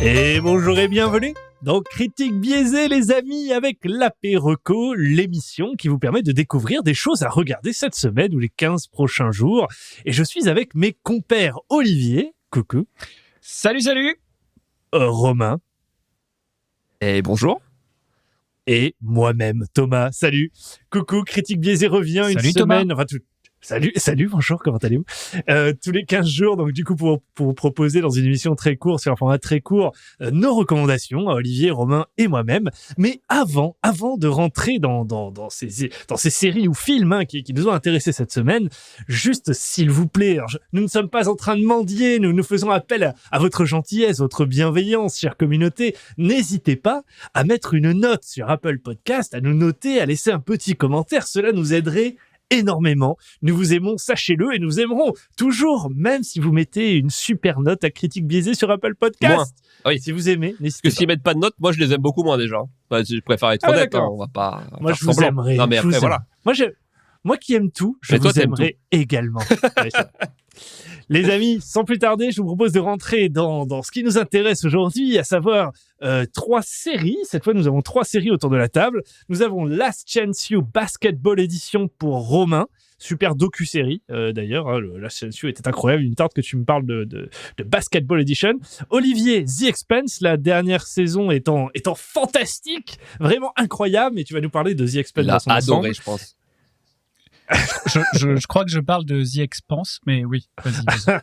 Et bonjour et bienvenue dans Critique biaisée les amis, avec l'apéreco, l'émission qui vous permet de découvrir des choses à regarder cette semaine ou les 15 prochains jours. Et je suis avec mes compères Olivier, coucou. Salut. Romain. Et bonjour. Et moi-même, Thomas. Salut. Coucou, Critique biaisée revient Salut, une Thomas. semaine. Salut, bonjour, comment allez-vous? Tous les 15 jours, donc du coup, pour vous proposer dans une émission très courte, sur un format très court, nos recommandations, Olivier, Romain et moi-même. Mais avant de rentrer dans ces séries ou films qui nous ont intéressés cette semaine, juste s'il vous plaît, nous ne sommes pas en train de mendier, nous faisons appel à votre gentillesse, votre bienveillance, chère communauté. N'hésitez pas à mettre une note sur Apple Podcast, à nous noter, à laisser un petit commentaire, cela nous aiderait énormément. Nous vous aimons, sachez-le, et nous aimerons toujours, même si vous mettez une super note à Critique biaisée sur Apple Podcast. Moins. Oui. Si vous aimez, n'hésitez Parce que s'ils mettent pas de notes, moi je les aime beaucoup moins déjà. Enfin, je préfère être honnête, d'accord. On va pas. Moi, faire je vous semblant. aimerais. Non, mais je vous après, aime. voilà. Moi qui aime tout, je Mais toi, vous t'aimes aimerais également. Ouais, c'est vrai. Les amis, sans plus tarder, je vous propose de rentrer dans ce qui nous intéresse aujourd'hui, à savoir 3 séries. Cette fois, nous avons 3 séries autour de la table. Nous avons Last Chance You Basketball Edition pour Romain. Super docu-série, d'ailleurs. Le Last Chance You était incroyable. Une tarte que tu me parles de Basketball Edition. Olivier, The Expanse, la dernière saison étant fantastique, vraiment incroyable. Et tu vas nous parler de The Expanse Il a dans son ensemble. adoré, je pense. Je crois que je parle de The Expanse, mais oui, vas-y.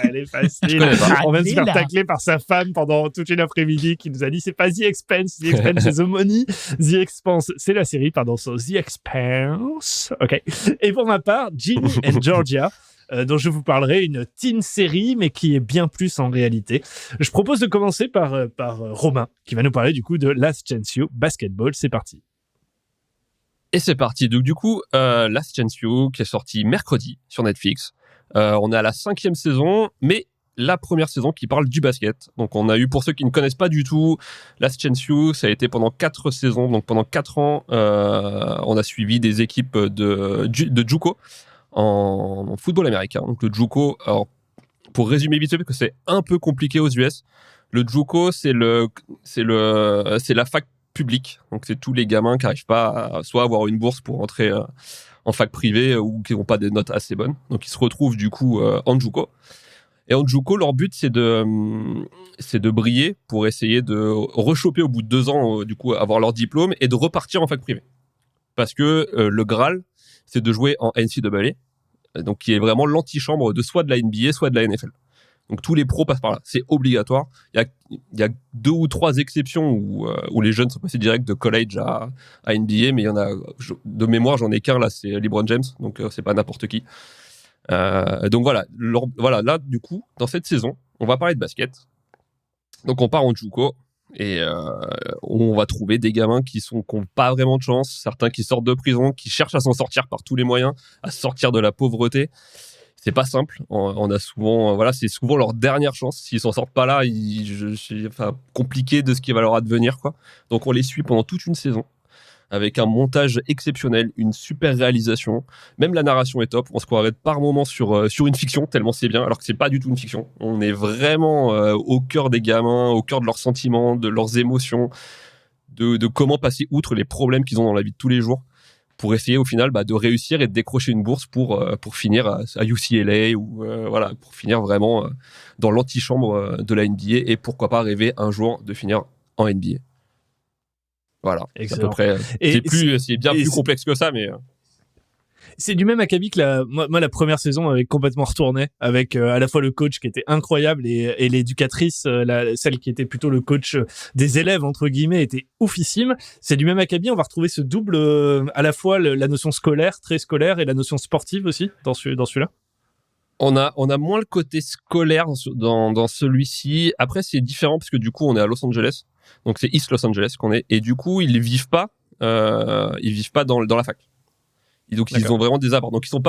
Elle est facile. On vient de se faire tacler par sa femme pendant toute une après-midi qui nous a dit c'est pas The Expanse. The Expanse, c'est The Money. The Expanse, c'est la série, pardon. So, The Expanse. OK. Et pour ma part, Ginny and Georgia, dont je vous parlerai, une teen série, mais qui est bien plus en réalité. Je propose de commencer par Romain, qui va nous parler du coup de Last Chance You Basketball. C'est parti. Et c'est parti. Donc, du coup, Last Chance You, qui est sorti mercredi sur Netflix. On est à la 5e saison, mais la première saison qui parle du basket. Donc, on a eu, pour ceux qui ne connaissent pas du tout, Last Chance You, ça a été pendant 4 saisons. Donc, pendant 4 ans, on a suivi des équipes de JUCO en football américain. Donc, le JUCO, alors, pour résumer vite fait, parce que c'est un peu compliqué aux US, le JUCO, c'est la fac public, donc c'est tous les gamins qui n'arrivent pas à soit avoir une bourse pour entrer en fac privée ou qui n'ont pas des notes assez bonnes, donc ils se retrouvent du coup en JUCO. Et en JUCO, leur but c'est de briller pour essayer de rechoper au bout de 2 ans du coup avoir leur diplôme et de repartir en fac privée, parce que le Graal c'est de jouer en NCAA, donc qui est vraiment l'antichambre de soit de la NBA soit de la NFL. Donc tous les pros passent par là, c'est obligatoire. Il y a 2 ou 3 exceptions où les jeunes sont passés direct de college à NBA, mais il y en a, de mémoire, j'en ai qu'un là, c'est LeBron James, donc c'est pas n'importe qui. Donc voilà, là du coup, dans cette saison, on va parler de basket. Donc on part en JUCO et on va trouver des gamins qui n'ont pas vraiment de chance, certains qui sortent de prison, qui cherchent à s'en sortir par tous les moyens, à sortir de la pauvreté. C'est pas simple. On a souvent, c'est souvent leur dernière chance. S'ils s'en sortent pas là, c'est compliqué de ce qui va leur advenir, quoi. Donc on les suit pendant toute une saison avec un montage exceptionnel, une super réalisation. Même la narration est top. On se croirait par moments sur une fiction tellement c'est bien, alors que c'est pas du tout une fiction. On est vraiment au cœur des gamins, au cœur de leurs sentiments, de leurs émotions, de comment passer outre les problèmes qu'ils ont dans la vie de tous les jours, pour essayer au final de réussir et de décrocher une bourse pour finir à UCLA ou pour finir vraiment dans l'antichambre de la NBA et pourquoi pas rêver un jour de finir en NBA. Voilà, c'est à peu près. C'est bien plus complexe que ça, mais c'est du même acabit que moi la première saison avait complètement retourné avec à la fois le coach qui était incroyable et l'éducatrice, celle qui était plutôt le coach des élèves entre guillemets, était oufissime. C'est du même acabit, on va retrouver ce double à la fois la notion scolaire, très scolaire, et la notion sportive aussi dans celui-là. On a moins le côté scolaire dans celui-ci. Après, c'est différent parce que du coup, on est à Los Angeles. Donc, c'est East Los Angeles qu'on est. Et du coup, ils vivent pas dans la fac. Et donc, ils ont vraiment des apports. Donc, ils sont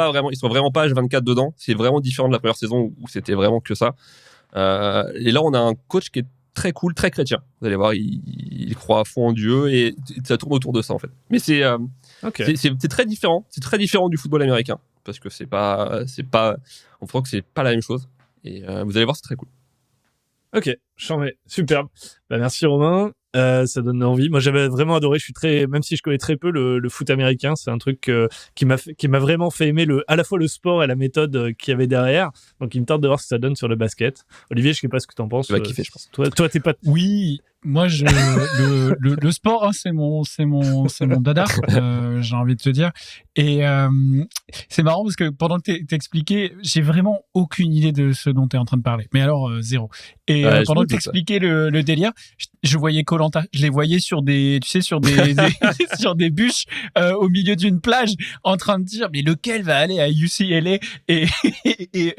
vraiment pas H24 dedans. C'est vraiment différent de la première saison où c'était vraiment que ça. Et là, on a un coach qui est très cool, très chrétien. Vous allez voir, il croit à fond en Dieu et ça tourne autour de ça, en fait. Mais c'est très différent. C'est très différent du football américain. Parce que on voit que c'est pas la même chose. Et vous allez voir, c'est très cool. Ok, charmé, superbe. Bah, merci Romain. Ça donne envie. Moi, j'avais vraiment adoré. Je suis même si je connais très peu le foot américain, c'est un truc qui m'a vraiment fait aimer à la fois le sport et la méthode qu'il y avait derrière. Donc, il me tente de voir ce que ça donne sur le basket. Olivier, je sais pas ce que t'en penses. Tu vas kiffer, je pense. Toi, t'es pas. Oui, moi le sport, hein, c'est mon dada. J'ai envie de te dire. Et c'est marrant parce que pendant que t'expliquais, j'ai vraiment aucune idée de ce dont t'es en train de parler. Mais alors zéro. Et pendant que t'expliquais le délire, je voyais Koh-Lanta. Je les voyais sur des sur des bûches au milieu d'une plage, en train de dire mais lequel va aller à UCLA et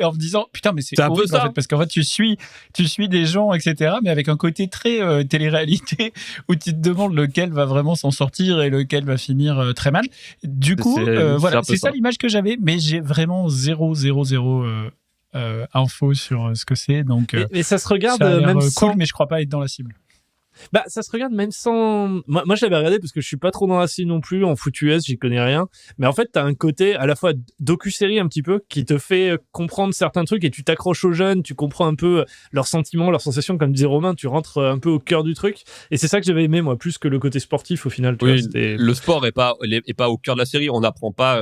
en me disant putain mais c'est un peu horrible ça. en fait, parce qu'en fait tu suis des gens etc. mais avec un côté très télé-réalité où tu te demandes lequel va vraiment s'en sortir et lequel va finir très mal. Du coup voilà, c'est ça l'image que j'avais, mais j'ai vraiment zéro info sur ce que c'est, donc Mais ça se regarde ça a l'air même cool, sans. mais je crois pas être dans la cible. Bah, ça se regarde même sans. Moi, je l'avais regardé parce que je suis pas trop dans la cible non plus. En foot US, j'y connais rien. Mais en fait, t'as un côté à la fois docu-série un petit peu qui te fait comprendre certains trucs et tu t'accroches aux jeunes, tu comprends un peu leurs sentiments, leurs sensations. Comme disait Romain, tu rentres un peu au cœur du truc. Et c'est ça que j'avais aimé, moi, plus que le côté sportif au final. Oui, le sport est pas au cœur de la série. On n'apprend pas,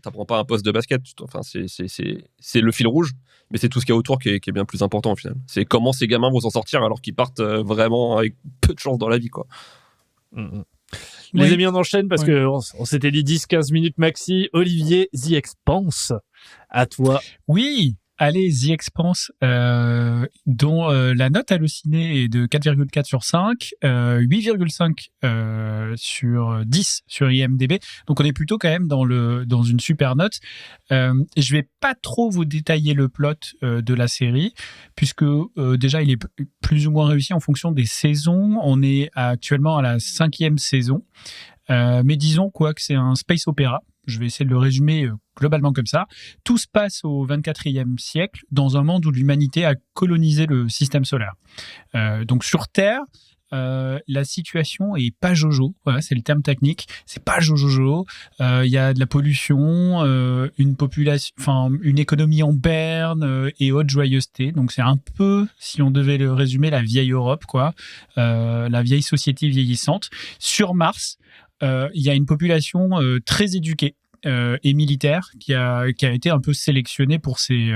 t'apprends pas un poste de basket. Enfin, c'est le fil rouge. Mais c'est tout ce qu'il y a autour qui est bien plus important au final. C'est comment ces gamins vont s'en sortir alors qu'ils partent vraiment avec peu de chance dans la vie, quoi. Les amis, on enchaîne parce que on s'était dit 10-15 minutes maxi. Olivier, The Expanse, à toi. Oui, allez, The Expanse, dont la note hallucinée est de 4,4 sur 5, 8,5 sur 10 sur IMDb. Donc on est plutôt quand même dans une super note. Je vais pas trop vous détailler le plot de la série, puisque déjà il est plus ou moins réussi en fonction des saisons. On est actuellement à la 5e saison. Mais disons quoi que c'est un space opéra. Je vais essayer de le résumer globalement comme ça. Tout se passe au 24e siècle, dans un monde où l'humanité a colonisé le système solaire. Donc sur Terre, la situation est pas jojo. Voilà, c'est le terme technique. C'est pas jojo. Il y a de la pollution, une population, enfin une économie en berne et haute joyeuseté. Donc c'est un peu, si on devait le résumer, la vieille Europe, quoi, la vieille société vieillissante. Sur Mars, il y a une population très éduquée et militaire qui a été un peu sélectionnée pour ses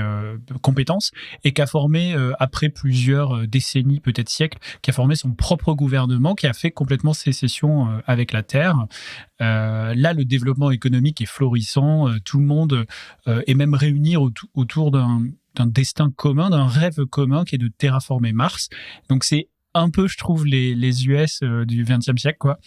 compétences et qui a formé, après plusieurs décennies, peut-être siècles, qui a formé son propre gouvernement, qui a fait complètement sécession avec la Terre. Là, le développement économique est florissant, tout le monde est même réuni autour d'un destin commun, d'un rêve commun qui est de terraformer Mars. Donc c'est un peu, je trouve, les US du XXe siècle, quoi.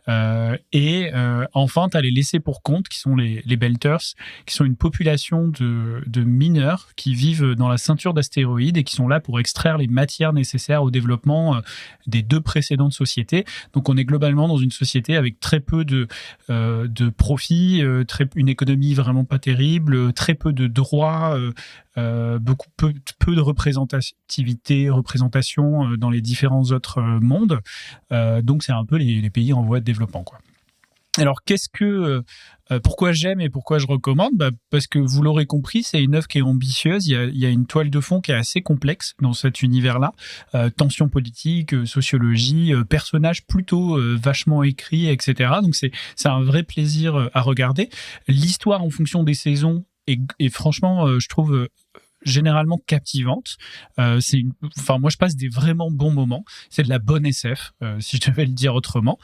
Enfin, t'as les laissés pour compte, qui sont les Belters, qui sont une population de mineurs qui vivent dans la ceinture d'astéroïdes et qui sont là pour extraire les matières nécessaires au développement des deux précédentes sociétés. Donc, on est globalement dans une société avec très peu de profits, une économie vraiment pas terrible, très peu de droits, peu de représentation dans les différents autres mondes. Donc c'est un peu les pays en voie de développement, quoi. Alors pourquoi j'aime et pourquoi je recommande ? Parce que vous l'aurez compris, c'est une œuvre qui est ambitieuse. Il y a une toile de fond qui est assez complexe dans cet univers-là. Tension politique, sociologie, personnages plutôt vachement écrits, etc. Donc c'est un vrai plaisir à regarder. L'histoire en fonction des saisons est franchement, je trouve, généralement captivante. Moi, je passe des vraiment bons moments. C'est de la bonne SF, si je devais le dire autrement.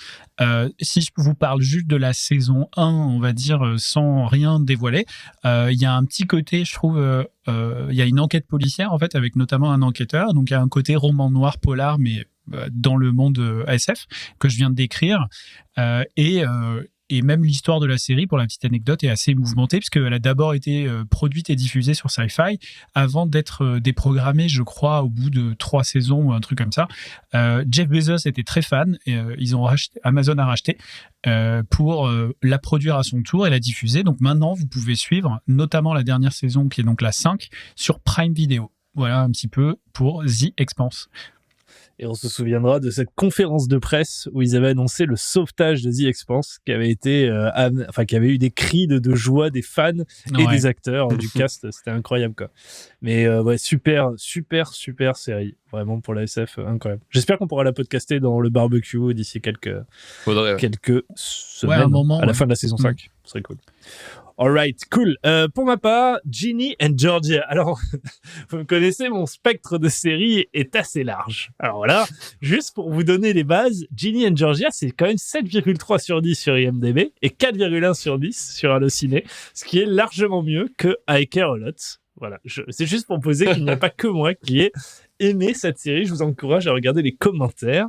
Si je vous parle juste de la saison 1, on va dire, sans rien dévoiler, il y a un petit côté, je trouve, il y a une enquête policière, en fait, avec notamment un enquêteur. Donc, il y a un côté roman noir, polar, mais dans le monde SF, que je viens de décrire. Et même l'histoire de la série, pour la petite anecdote, est assez mouvementée, puisqu'elle a d'abord été produite et diffusée sur Sci-Fi, avant d'être déprogrammée, je crois, au bout de 3 saisons ou un truc comme ça. Jeff Bezos était très fan, et Amazon a racheté pour la produire à son tour et la diffuser. Donc maintenant, vous pouvez suivre, notamment la dernière saison, qui est donc la 5, sur Prime Video. Voilà un petit peu pour The Expanse. Et on se souviendra de cette conférence de presse où ils avaient annoncé le sauvetage de The Expanse, qui avait été, qui avait eu des cris de joie des fans et des acteurs du cast. C'était incroyable, quoi. Mais super série. Vraiment, pour la SF, incroyable. J'espère qu'on pourra la podcaster dans le barbecue d'ici quelques semaines, à la fin de la saison 5. Ce serait cool. Alright, cool. Pour ma part, Ginny and Georgia. Alors, vous me connaissez, mon spectre de série est assez large. Alors voilà, juste pour vous donner les bases, Ginny and Georgia, c'est quand même 7,3 sur 10 sur IMDb et 4,1 sur 10 sur Allociné, ce qui est largement mieux que I Care a Lot. Voilà, c'est juste pour poser qu'il n'y a pas que moi qui ai aimé cette série. Je vous encourage à regarder les commentaires.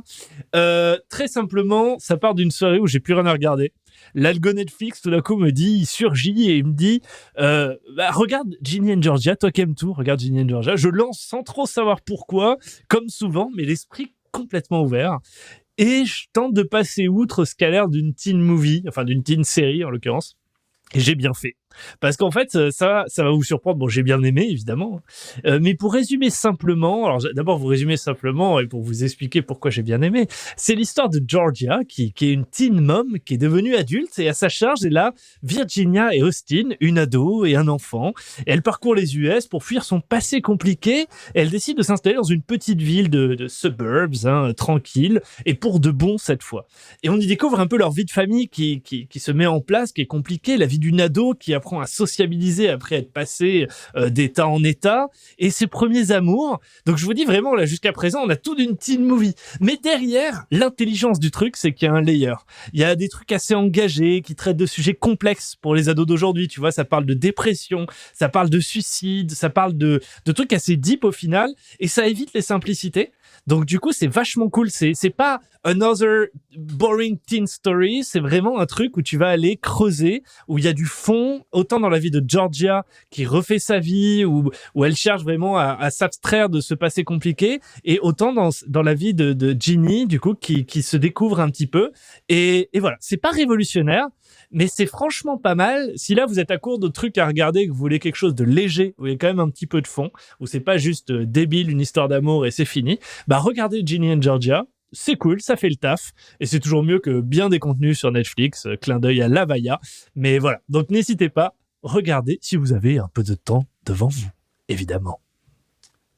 Très simplement, ça part d'une soirée où j'ai plus rien à regarder. L'algo Netflix, tout d'un coup, me dit, il surgit et il me dit, regarde Ginny and Georgia, toi qui aimes tout, regarde Ginny and Georgia. Je lance sans trop savoir pourquoi, comme souvent, mais l'esprit complètement ouvert. Et je tente de passer outre ce qu'a l'air d'une teen movie, enfin d'une teen série en l'occurrence. Et j'ai bien fait. Parce qu'en fait, ça va vous surprendre. Bon, j'ai bien aimé, évidemment. Mais pour résumer simplement, alors d'abord vous résumer simplement et pour vous expliquer pourquoi j'ai bien aimé, c'est l'histoire de Georgia, qui est une teen mom, qui est devenue adulte et à sa charge, elle a Virginia et Austin, une ado et un enfant. Et elle parcourt les US pour fuir son passé compliqué. Et elle décide de s'installer dans une petite ville de suburbs, tranquille, et pour de bon cette fois. Et on y découvre un peu leur vie de famille qui se met en place, qui est compliquée, la vie d'une ado qui apprend à sociabiliser après être passé d'état en état, et ses premiers amours. Donc je vous dis vraiment, là, jusqu'à présent, on a tout d'une teen movie. Mais derrière, l'intelligence du truc, c'est qu'il y a un layer. Il y a des trucs assez engagés, qui traitent de sujets complexes pour les ados d'aujourd'hui. Tu vois, ça parle de dépression, ça parle de suicide, ça parle de trucs assez deep au final, et ça évite les simplicités. Donc du coup, c'est vachement cool. C'est pas another boring teen story. C'est vraiment un truc où tu vas aller creuser, où il y a du fond, autant dans la vie de Georgia qui refait sa vie, où elle cherche vraiment à s'abstraire de ce passé compliqué, et autant dans la vie de Ginny, du coup, qui se découvre un petit peu. Et voilà, c'est pas révolutionnaire, mais c'est franchement pas mal. Si là, vous êtes à court de trucs à regarder, que vous voulez quelque chose de léger, où il y a quand même un petit peu de fond, où c'est pas juste débile, une histoire d'amour et c'est fini, bah regardez Ginny and Georgia. C'est cool, ça fait le taf, et c'est toujours mieux que bien des contenus sur Netflix, clin d'œil à Lavaya. Mais voilà, donc n'hésitez pas, regardez si vous avez un peu de temps devant vous, évidemment.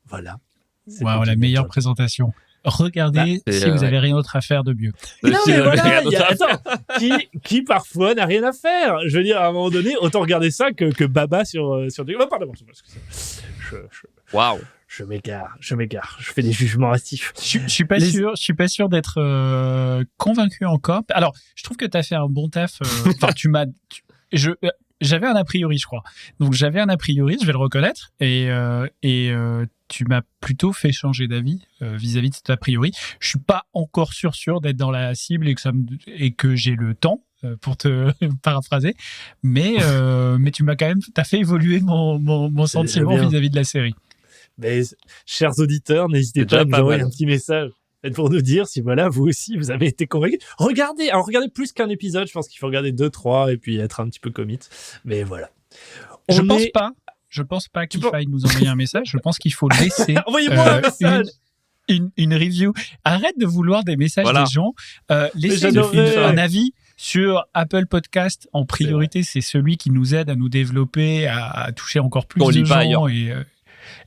Voilà. Waouh, la meilleure présentation. Regardez si vous avez rien d'autre à faire de mieux. Non mais voilà, qui parfois n'a rien à faire. Je veux dire, à un moment donné, autant regarder ça que Baba sur du... Oh, pardon, Waouh. Je m'égare. Je fais des jugements hâtifs. Je suis pas sûr d'être convaincu encore. Alors, je trouve que tu as fait un bon taf. J'avais un a priori, je crois. Donc, j'avais un a priori, je vais le reconnaître. Et tu m'as plutôt fait changer d'avis vis-à-vis de cet a priori. Je suis pas encore sûr d'être dans la cible et que j'ai le temps pour te paraphraser. Mais tu m'as quand même, t'as fait évoluer mon sentiment vis-à-vis de la série. Mais, chers auditeurs, n'hésitez pas à nous envoyer un petit message pour nous dire si voilà, vous aussi, vous avez été convaincus. Regardez plus qu'un épisode. Je pense qu'il faut regarder 2-3 et puis être un petit peu commit. Mais voilà. Je pense pas qu'il faille nous envoyer un message. Je pense qu'il faut laisser envoyez-moi un message. Une review. Arrête de vouloir des messages des gens. Laissez un avis sur Apple Podcast. En priorité, c'est celui qui nous aide à nous développer, à toucher encore plus de gens.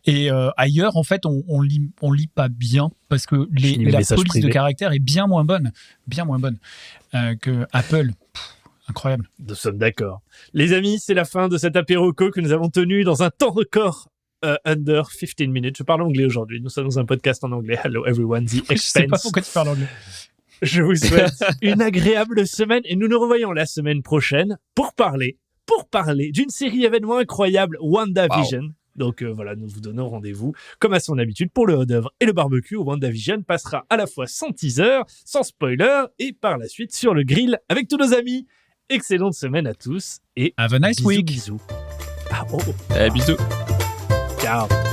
Et ailleurs, en fait, on lit pas bien parce que la police de caractère est bien moins bonne que Apple. Incroyable. Nous sommes d'accord. Les amis, c'est la fin de cet apéroco que nous avons tenu dans un temps record. Under 15 minutes. Je parle anglais aujourd'hui. Nous sommes dans un podcast en anglais. Hello everyone, The Expanse. Je sais pas pourquoi tu parles anglais. Je vous souhaite une agréable semaine et nous nous revoyons la semaine prochaine pour parler d'une série événement incroyable, WandaVision. Wow. Donc voilà, nous vous donnons rendez-vous comme à son habitude pour le hors d'œuvre et le barbecue où WandaVision passera à la fois sans teaser, sans spoiler et par la suite sur le grill avec tous nos amis. Excellente semaine à tous et have a nice week. Bisous. Bisous. Ciao.